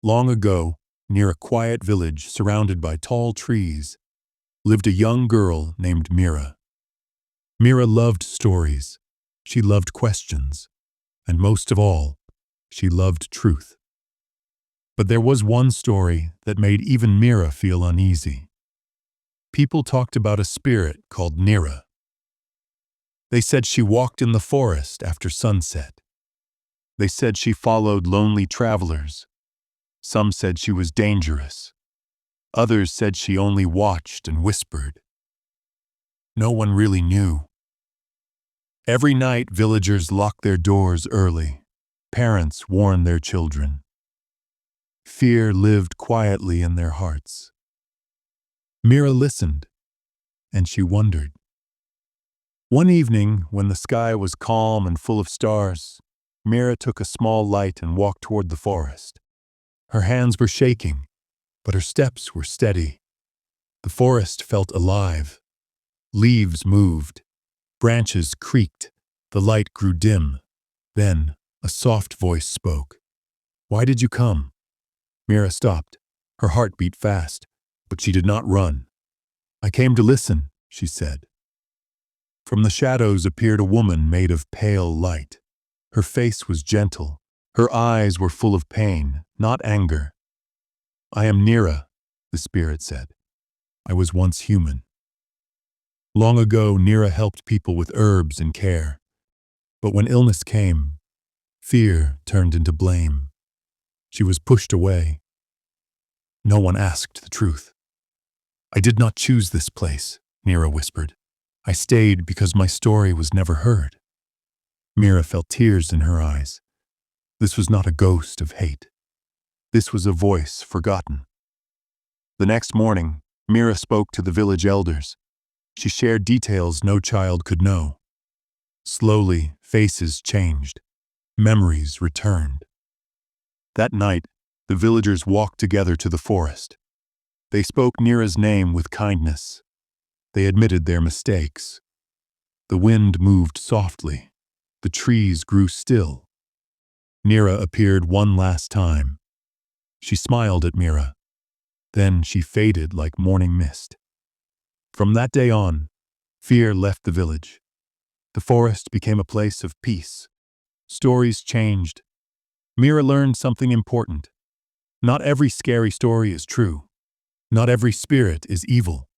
Long ago, near a quiet village surrounded by tall trees, lived a young girl named Mira. Mira loved stories. She loved questions. And most of all, she loved truth. But there was one story that made even Mira feel uneasy. People talked about a spirit called Nira. They said she walked in the forest after sunset. They said she followed lonely travelers. Some said she was dangerous. Others said she only watched and whispered. No one really knew. Every night, villagers locked their doors early. Parents warned their children. Fear lived quietly in their hearts. Mira listened, and she wondered. One evening, when the sky was calm and full of stars, Mira took a small light and walked toward the forest. Her hands were shaking, but her steps were steady. The forest felt alive. Leaves moved. Branches creaked. The light grew dim. Then, a soft voice spoke. "Why did you come?" Mira stopped. Her heart beat fast, but she did not run. "I came to listen," she said. From the shadows appeared a woman made of pale light. Her face was gentle. Her eyes were full of pain, not anger. "I am Nira," the spirit said. "I was once human. Long ago, Nira helped people with herbs and care. But when illness came, fear turned into blame. She was pushed away. No one asked the truth. I did not choose this place," Nira whispered. "I stayed because my story was never heard." Mira felt tears in her eyes. This was not a ghost of hate. This was a voice forgotten. The next morning, Mira spoke to the village elders. She shared details no child could know. Slowly, faces changed. Memories returned. That night, the villagers walked together to the forest. They spoke Nira's name with kindness. They admitted their mistakes. The wind moved softly. The trees grew still. Nira appeared one last time. She smiled at Mira. Then she faded like morning mist. From that day on, fear left the village. The forest became a place of peace. Stories changed. Mira learned something important. Not every scary story is true. Not every spirit is evil.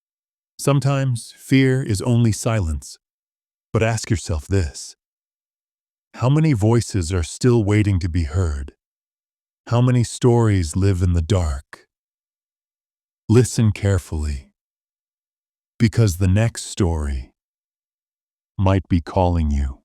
Sometimes fear is only silence. But ask yourself this: how many voices are still waiting to be heard? How many stories live in the dark? Listen carefully, because the next story might be calling you.